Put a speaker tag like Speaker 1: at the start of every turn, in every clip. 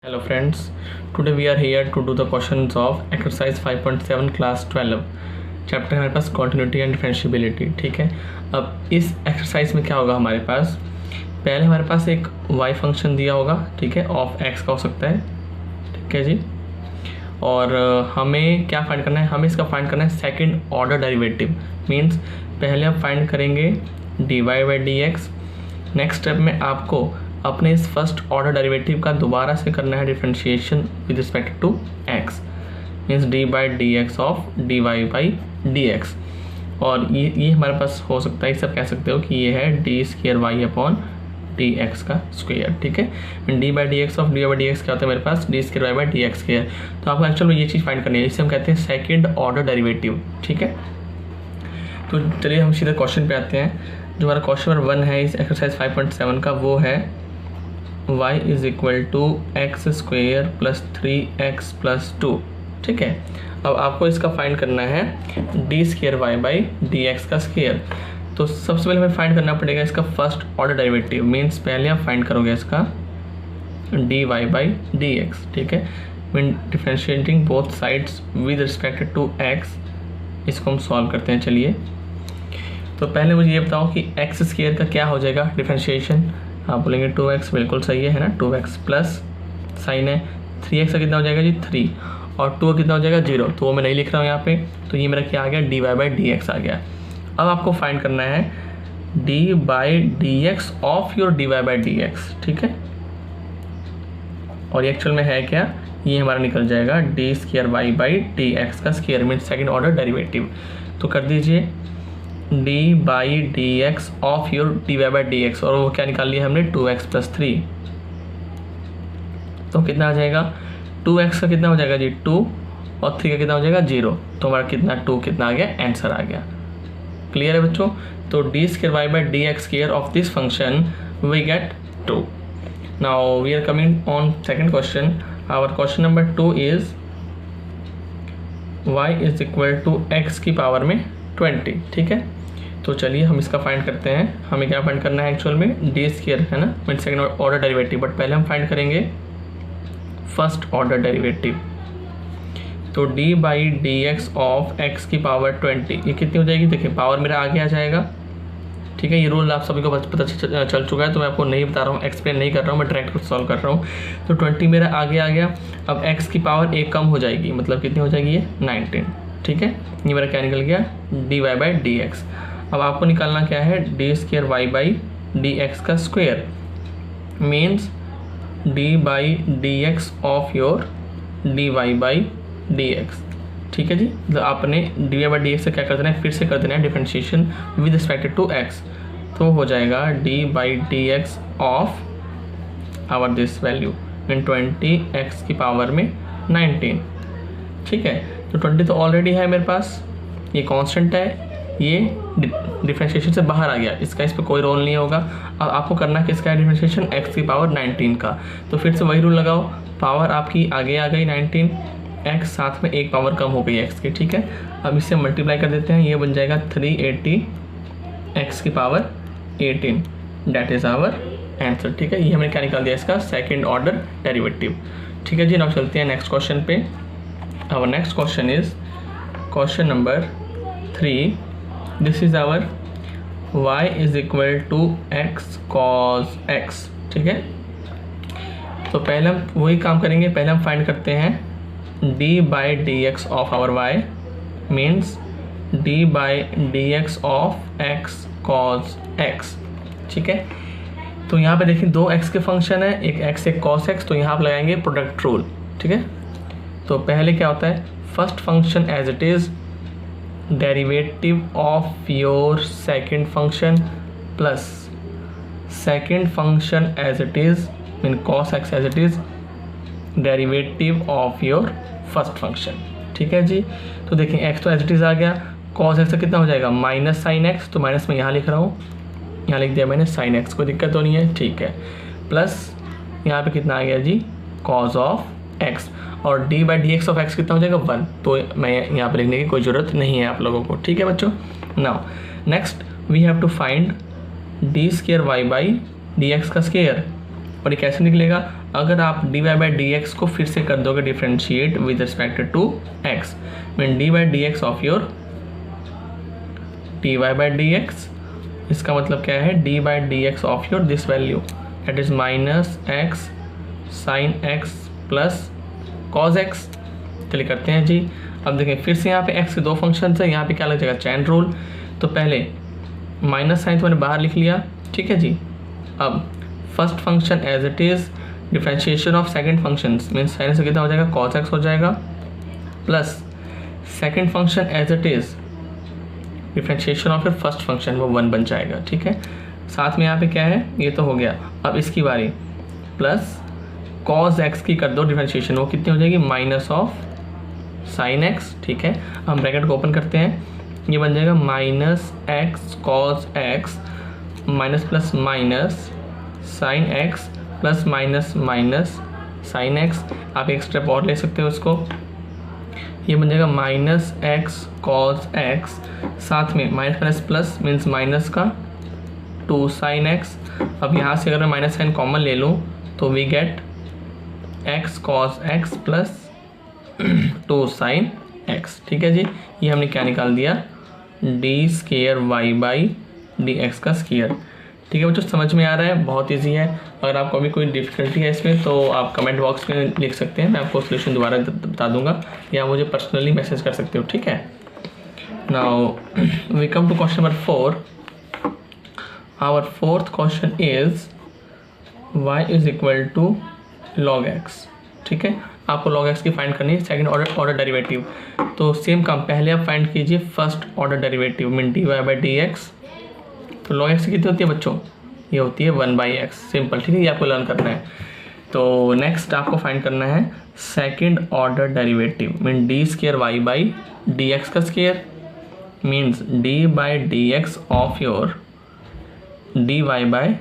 Speaker 1: Hello friends, today we are here to do the questions of exercise 5.7 class 12 chapter हमारे पास continuity and differentiability. ठीक है, अब इस exercise में क्या होगा हमारे पास, पहले हमारे पास एक y फंक्शन दिया होगा, ठीक है, ऑफ x का हो सकता है, ठीक है जी। और हमें क्या फाइंड करना है, हमें इसका फाइंड करना है सेकंड ऑर्डर डेरिवेटिव। मींस पहले आप फाइंड करेंगे dy by d x, next step में आपको अपने इस फर्स्ट ऑर्डर डेरिवेटिव का दोबारा से करना है differentiation with respect to x, means d by d x of d y by d x. और ये हमारे पास हो सकता है, सब कह सकते हो कि ये है d square y upon d x का स्क्वायर। ठीक है, d by d x of d by d x क्या होता है मेरे पास, d square y by d x square. तो आपको एक्चुअल में ये चीज़ फाइंड करनी है, इसे हम कहते हैं सेकेंड ऑर्डर डेरिवेटिव। ठीक है, तो चलिए हम सीधे क्वेश्चन पे आते हैं। जो हमारा क्वेश्चन नंबर 1 है इस एक्सरसाइज 5.7 का, वो है y is equal to x square plus 3x plus 2। ठीक है, अब आपको इसका फाइंड करना है d square y by d x का स्क्वेयर। तो सबसे पहले हमें फाइंड करना पड़ेगा इसका फर्स्ट ऑर्डर डेरिवेटिव। मीन्स पहले आप फाइंड करोगे इसका d y by d x. ठीक है, mean differentiating both sides with respect to x. इसको हम सॉल्व करते हैं। चलिए, तो पहले मुझे ये बताओ कि एक्स स्क्वेयर का क्या हो जाएगा डिफरेंशिएशन। आप बोलेंगे 2x, बिल्कुल सही है ना, 2x प्लस साइन है 3x का कितना हो जाएगा जी 3, और 2 कितना हो जाएगा 0, तो वो मैं नहीं लिख रहा हूँ यहाँ पे। तो ये मेरा क्या आ गया, d y by d x आ गया। अब आपको फाइंड करना है d by d x of your d y by d x. ठीक है, और ये एक्चुअल में है क्या, ये हमारा निकल जाएगा d square y by d x का square, mean second order derivative. तो कर दीजिए d by d x of your d y by d x, और वो क्या निकाल लिया हमने 2x प्लस 3। तो कितना आ जाएगा, 2x का कितना हो जाएगा जी 2, और 3 का कितना हो जाएगा 0। तो हमारा कितना 2 कितना आ गया, आंसर आ गया। क्लियर है बच्चों। तो d square y by d x square of this function we get 2। Now we are coming on second question. Our question number 2 is y is equal to x की पावर में 20। ठीक है, तो चलिए हम इसका फाइंड करते हैं। हमें क्या फाइंड करना है एक्चुअल में, डी स्क्वायर है ना, mean second order derivative, but पहले हम फाइंड करेंगे फर्स्ट ऑर्डर डेरिवेटिव। तो D by d x of x की पावर 20, ये कितनी हो जाएगी, देखिए पावर मेरा आगे आ जाएगा। ठीक है, ये रूल आप सभी को पता चल चुका है, तो मैं आपको नहीं बता रहा हूँ, एक्सप्लेन नहीं कर रहा हूँ, मैं डायरेक्ट सॉल्व कर रहा हूँ। तो 20 मेरा आगे आ गया। अब एक्स की पावर एक कम हो जाएगी, मतलब कितनी हो जाएगी ये 19। ठीक है, ये मेरा क्या निकल गया, d y by d x. अब आपको निकालना क्या है, d square y by d x का square, means d by d x of your d y by d x. ठीक है जी, तो आपने d y by d x से क्या कर देना है, फिर से कर देना है differentiation with respect to x. तो हो जाएगा d by d x of our this value mean 20 x की पावर में 19। ठीक है, तो 20 तो ऑलरेडी है मेरे पास, ये कांस्टेंट है, ये डिफरेंशिएशन से बाहर आ गया, इसका इस पर कोई रोल नहीं होगा। अब आपको करना किसका है डिफरेंशिएशन, x की पावर 19 का। तो फिर से वही रूल लगाओ, पावर आपकी आगे आ गई 19, x साथ में एक पावर कम हो गई x की। ठीक है, अब इसे मल्टीप्लाई कर देते हैं, ये बन जाएगा 380 x की पावर 18, डैट इज़ आवर आंसर। ठीक है, ये हमने क्या निकाल दिया, इसका सेकेंड ऑर्डर डेरिवेटिव। ठीक है जी, नाउ चलते हैं नेक्स्ट क्वेश्चन पे। Our next question is question number 3। This is our y is equal to x cos x। ठीक है, तो पहले हम वही काम करेंगे, पहले हम फाइंड करते हैं d by d x of our y, means d by d x of x cos x। ठीक है, तो यहाँ पे देखिए दो x के फंक्शन है, एक x एक cos x, तो यहाँ आप लगाएंगे प्रोडक्ट रूल। ठीक है, तो पहले क्या होता है, first function as it is derivative of your second function plus second function as it is mean cos x as it is derivative of your first function. ठीक है जी, तो देखिए x तो एज इट इज़ आ गया, cos x का कितना हो जाएगा माइनस साइन x, तो माइनस में यहाँ लिख रहा हूँ, यहाँ लिख दिया मैंने साइन x, कोई दिक्कत तो नहीं है। ठीक है, प्लस यहाँ पे कितना आ गया जी cos ऑफ x, और d by d x of x कितना हो जाएगा 1, तो मैं यहाँ पर लिखने की कोई ज़रूरत नहीं है आप लोगों को। ठीक है बच्चों, now next we have to find d square y by d x का स्क्वायर, और ये कैसे निकलेगा, अगर आप d y by d x को फिर से कर दोगे differentiate with respect to x, mean d by d x of your d y by d x, इसका मतलब क्या है, d by d x of your this value that is minus x sine x plus cos x. चलिए करते हैं जी। अब देखें फिर से यहाँ पे x के दो फंक्शन है, यहाँ पे क्या लग जाएगा, चैन रूल। तो पहले माइनस साइन तो मैंने बाहर लिख लिया, ठीक है जी। अब first function as it is, differentiation of second function means sine से कितना हो जाएगा, कॉस एक्स हो जाएगा, plus second function as it is, differentiation of first function वो 1 बन जाएगा, ठीक है। साथ में यहाँ पे क्या है, ये तो हो गया। अब इसकी बारी, प्लस कॉस एक्स की कर दो डिफ्रेंशिएशन, वो कितनी हो जाएगी, माइनस ऑफ साइन एक्स, ठीक है। हम ब्रैकेट को ओपन करते हैं, ये बन जाएगा minus x cos x minus plus minus sign x plus minus minus sine x. आप एक स्टेप और ले सकते हो इसको, ये बन जाएगा माइनस एक्स कॉस एक्स, साथ में minus minus plus means minus का 2 साइन एक्स। अब यहाँ से अगर मैं माइनस साइन कॉमन ले लूँ तो we get x cos x plus 2 sine x, ठीक है जी। ये हमने क्या निकाल दिया, d square y by d x का स्केयर, ठीक है बच्चों। समझ में आ रहा है, बहुत इजी है। अगर आपको अभी कोई डिफ़िकल्टी है इसमें तो आप कमेंट बॉक्स में लिख सकते हैं, मैं आपको सोल्यूशन दोबारा बता दूंगा, या मुझे पर्सनली मैसेज कर सकते हो, ठीक है। Now we come to question number 4। Our fourth question is y is equal to log x, ठीक है। आपको log x की फाइंड करनी है, सेकंड ऑर्डर डेरिवेटिव। तो सेम काम, पहले आप फाइंड कीजिए first order derivative mean d y by d x. तो log x कितनी होती है बच्चों, ये होती है 1/x, सिंपल, ठीक है। ये आपको लर्न करना है। तो नेक्स्ट आपको फाइंड करना है second order derivative mean d square y by d x का square, means d by d x of your d y by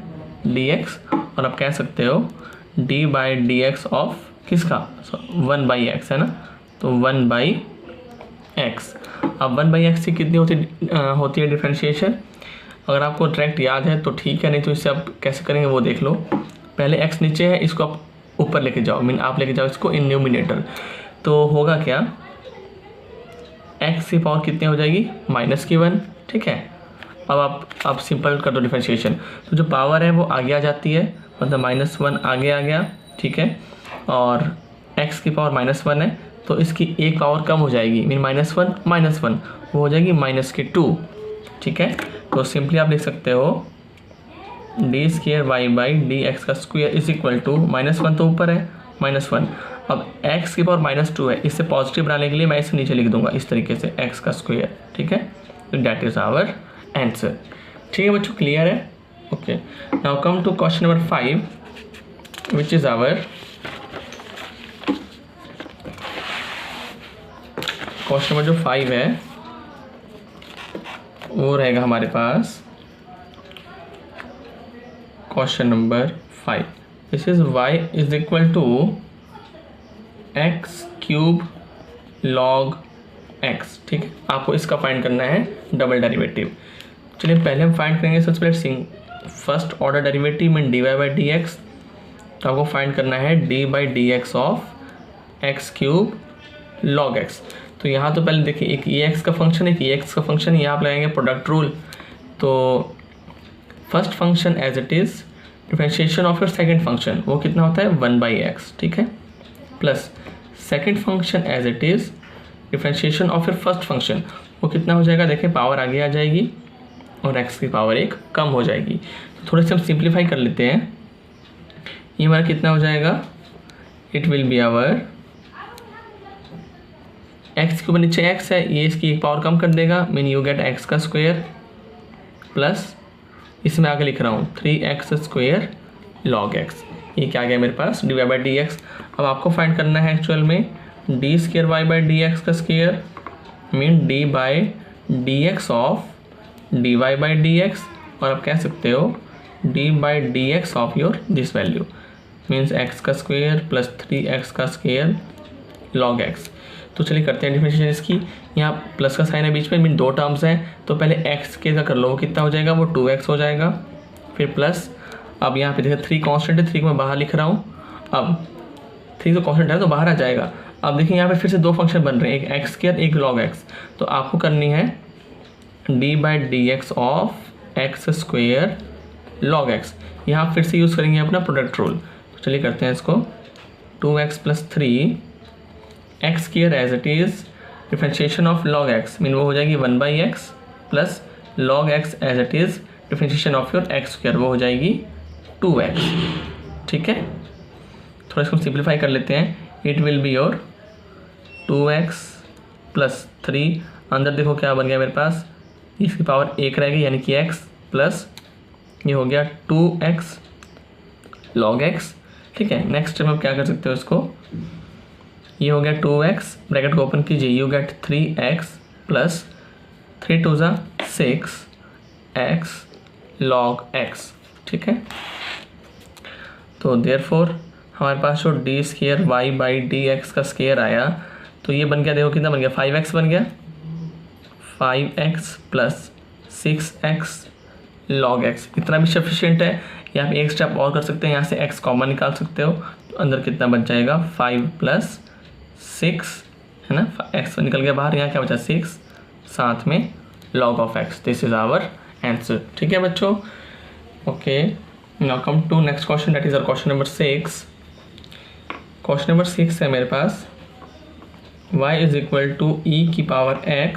Speaker 1: d x, और आप कह सकते हो d by d x of किसका, 1/x है ना, तो 1/x। अब 1/x की कितनी होती है डिफ्रेंशिएशन, अगर आपको डायरेक्ट याद है तो ठीक है, नहीं तो इससे आप कैसे करेंगे वो देख लो। पहले x नीचे है, इसको आप ऊपर लेके जाओ, मीन आप लेके जाओ इसको इन न्यूमिनेटर। तो होगा क्या, x की पावर कितनी हो जाएगी, -1, ठीक है। अब आप सिंपल कर दो डिफ्रेंशिएशन, तो जो पावर है वो आगे आ जाती है, मतलब -1 आगे आ गया, ठीक है। और x की पावर -1 है तो इसकी एक पावर कम हो जाएगी, मीन -1 वो हो जाएगी -2, ठीक है। तो सिंपली आप लिख सकते हो d square y by d x का स्क्वायर इज इक्वल टू -1 तो ऊपर है -1। अब x की पावर -2 है, इससे पॉजिटिव बनाने के लिए मैं इसे नीचे लिख दूंगा इस तरीके से x का स्क्वायर, ठीक है। तो दैट इज आवर आंसर, ठीक है बच्चों, क्लियर है। Okay, now come to question number 5 which is our question number जो 5 है वो रहेगा हमारे पास question number 5। This is y is equal to x cube log x, ठीक है। आपको इसका फाइंड करना है डबल डेरिवेटिव। चलिए पहले हम फाइंड करेंगे सबसे पहले first order derivative mean d y by d x. तो आपको फाइंड करना है d by d x of x cube log x। तो यहाँ तो पहले देखिए एक ई एक्स का फंक्शन है, एक ई एक्स का फंक्शन, यहाँ आप लगाएंगे प्रोडक्ट रूल। तो first function as it is, differentiation of your second function वो कितना होता है 1/x, ठीक है, plus second function as it is, differentiation of your first function वो कितना हो जाएगा, देखिए पावर आगे आ जाएगी और x की पावर 1 कम हो जाएगी। तो थोड़े से हम सिंप्लीफाई कर लेते हैं, ये हमारा कितना हो जाएगा, it will be our x के ऊपर नीचे x है, ये इसकी एक पावर कम कर देगा, मीन यू गेट x का स्क्वायर प्लस इसमें आगे लिख रहा हूँ 3x स्क्वायर log x। ये क्या आ गया मेरे पास, d y by d x. अब आपको फाइंड करना है एक्चुअल में d square y by d x का square, mean d by d x of d y by d x, और आप कह सकते हो d by d x of your this value, means x का स्क्वायर प्लस 3x का square log x। तो चलिए करते हैं डिफरेंशिएशन इसकी। यहाँ प्लस का साइन है बीच में, मीन 2 टर्म्स हैं, तो पहले x के का कर लो, वो कितना हो जाएगा, वो 2x हो जाएगा, फिर प्लस, अब यहाँ पे देखिए 3 कांस्टेंट है, 3 को मैं बाहर लिख रहा हूँ, अब 3 तो कॉन्स्टेंट है तो बाहर आ जाएगा। अब देखिए यहाँ पे फिर से 2 फंक्शन बन रहे हैं, एक एक्स स्क्वायर एक लॉग एक्स। तो आपको करनी है d/dx of x square log x. यहाँ फिर से यूज़ करेंगे अपना प्रोडक्ट रूल। तो चलिए करते हैं इसको। 2x + 3 x square as it is differentiation of log x mean वो हो जाएगी 1/x plus log x as it is differentiation of your x square वो हो जाएगी 2x। ठीक है, थोड़ा इसको सिंप्लीफाई कर लेते हैं। It will be your 2x + 3 अंदर देखो क्या बन गया मेरे पास, इसकी पावर 1 रहेगी यानी कि x प्लस ये हो गया 2x log x। ठीक है, नेक्स्ट स्टेप में क्या कर सकते हो इसको, ये हो गया 2x ब्रैकेट को ओपन कीजिए, you get 3x plus 3 2 6x log x। ठीक है, तो देयरफॉर हमारे पास जो d² y/dx का स्क्वायर आया तो ये बन गया, देखो कितना बन गया, 5x बन गया, 5x plus 6x log x। इतना भी सफिशिएंट है। यहाँ पे एक स्टेप और कर सकते हैं, यहाँ से x कॉमन निकाल सकते हो तो अंदर कितना बच जाएगा 5 + 6 है ना, x निकल गया बाहर, यहाँ क्या बचा 6 साथ में log of x। This is our answer. ठीक है बच्चों, okay now come to next question, that is our question number 6। Question number 6 है मेरे पास y = e⁻x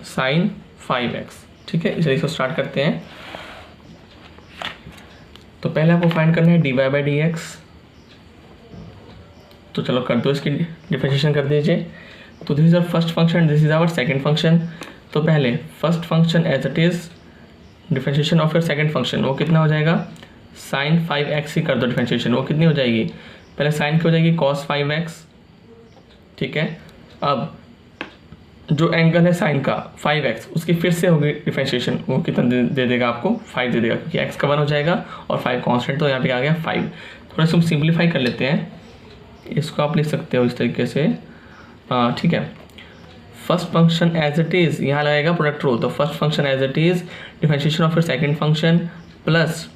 Speaker 1: sin 5x। ठीक है, इसे इसको स्टार्ट करते हैं। तो पहले आपको फाइंड करना है dy/dx। तो चलो कर दो, इसकी डिफरेंशिएशन कर दीजिए। तो this is our first function, this is our second function. तो पहले first function as it is differentiation of your second function वो कितना हो जाएगा, sin 5x ही कर दो डिफरेंशिएशन, वो कितनी हो जाएगी, पहले साइन की हो जाएगी cos 5x। ठीक है, अब जो एंगल है साइन का 5x उसकी फिर से होगी डिफरेंशिएशन, वो कितना दे देगा आपको 5 दे देगा, क्योंकि x का 1 हो जाएगा और 5 कांस्टेंट तो यहाँ पे आ गया 5। थोड़ा सा हम सिंप्लीफाई कर लेते हैं, इसको आप लिख सकते हो इस तरीके से। ठीक है, first function as it is यहाँ लगेगा प्रोडक्ट रूल। तो first function as it is differentiation of your second function plus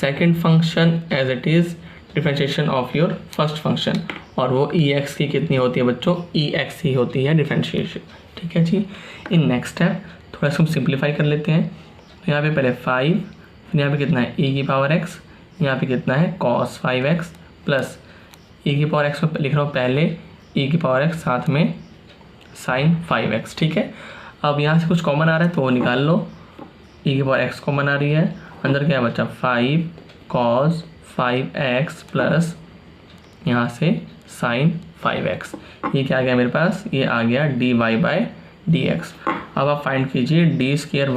Speaker 1: second function as it is differentiation of your first function, और वो ex की कितनी होती है बच्चों, ex ही होती है डिफरेंशिएशन। ठीक है जी, इन नेक्स्ट स्टेप थोड़ा सा हम सिंप्लीफाई कर लेते हैं। तो यहाँ पे पहले 5, फिर यहाँ पे कितना है e⁻x, यहाँ पे कितना है cos 5x प्लस e⁻x में लिख रहा हूँ पहले e⁻x साथ में sin 5x। ठीक है, अब यहाँ से कुछ कॉमन आ रहा है तो वो निकाल लो, e⁻x कॉमन आ रही है, अंदर क्या बचा 5 cos 5x प्लस यहाँ से sin 5x। ये क्या आ गया मेरे पास, ये आ गया dy/dx। अब आप फाइंड कीजिए d²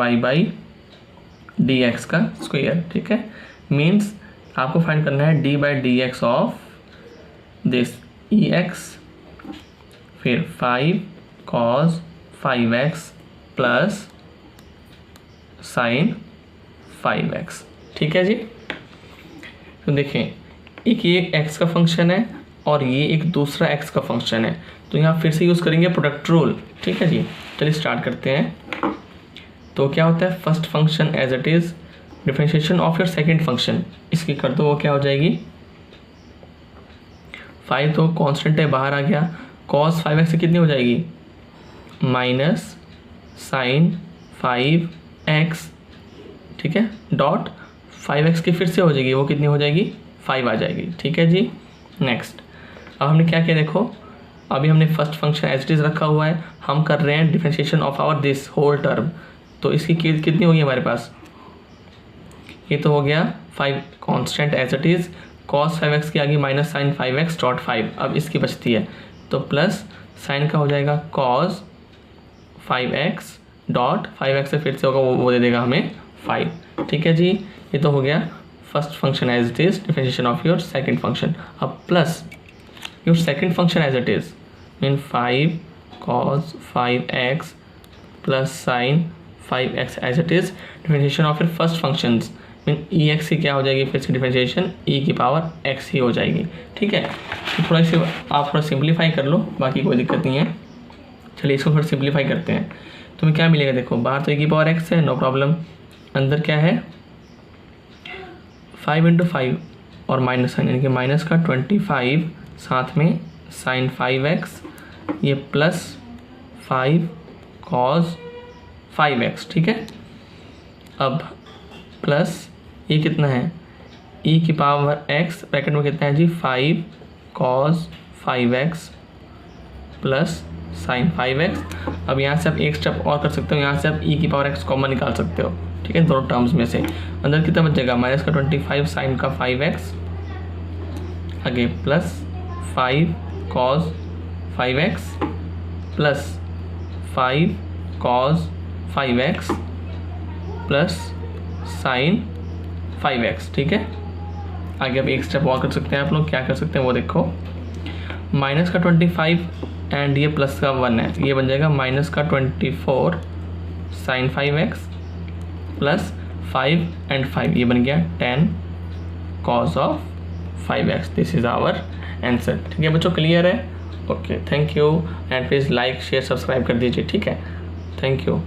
Speaker 1: y/dx का स्क्वायर। ठीक है, मीन्स आपको फाइंड करना है d/dx ऑफ दिस ex फिर 5 cos 5x plus sin 5x। ठीक है जी, तो देखें एक ये x का फंक्शन है और ये एक दूसरा x का फंक्शन है, तो यहाँ फिर से यूज़ करेंगे प्रोडक्ट रूल। ठीक है जी, चलिए स्टार्ट करते हैं। तो क्या होता है, first function as it is differentiation of your second function, इसकी कर दो, वो क्या हो जाएगी 5 तो कांस्टेंट है बाहर आ गया, cos 5x से कितनी हो जाएगी माइनस sin 5x। ठीक है, डॉट 5x की फिर से हो जाएगी, वो कितनी हो जाएगी 5 आ जाएगी। ठीक है जी, नेक्स्ट अब हमने क्या किया देखो, अभी हमने first function as it is रखा हुआ है, हम कर रहे हैं differentiation of our this whole term. तो इसकी कितनी होगी हमारे पास, ये तो हो गया 5 constant as it is, cos 5x की आ गई माइनस sin 5x डॉट 5। अब इसकी बचती है तो प्लस साइन का हो जाएगा cos 5x डॉट 5x से फिर से होगा वो दे देगा हमें 5। ठीक है जी, ये तो हो गया first function as it is differentiation of your second function. अब plus your second function as it is mean 5 cos 5x plus sin 5x as it is differentiation of your first functions mean ex की क्या हो जाएगी फिर से differentiation e⁻x ही हो जाएगी। ठीक है, तो थोड़ा सी आप थोड़ा सिंप्लीफाई कर लो, बाकी कोई दिक्कत नहीं है। चलिए इसको थोड़ा सिंप्लीफाई करते हैं, तुम्हें क्या मिलेगा देखो, बाहर तो e⁻x है नो प्रॉब्लम, अंदर क्या है 5 × 5 और माइनस साइन, यानी कि माइनस का 25 साथ में साइन 5x, ये प्लस 5 कॉस 5x, ठीक है। अब प्लस ये कितना है, e की पावर x ब्रैकेट में कितना है जी 5 cos 5x plus sign 5x। अब यहाँ से आप एक स्टेप और कर सकते हो, यहाँ से आप e की पावर x कॉमन निकाल सकते हो, ठीक है, दोनों टर्म्स में से। अंदर कितना बचेगा, माइनस का 25 साइन का 5x, आगे plus 5 cos 5x plus 5 cos 5x plus sign 5x, ठीक है। आगे अब एक स्टेप और कर सकते हैं आप लोग, क्या कर सकते हैं वो देखो। माइनस का 25 एंड ये प्लस का 1 है, ये बन जाएगा माइनस का 24 साइन 5x प्लस 5 एंड 5, ये बन गया 10 cos of 5x। This is our answer, ठीक है बच्चों, क्लियर है। Okay, thank you, and please like share subscribe कर दीजिए, ठीक है, थैंक यू।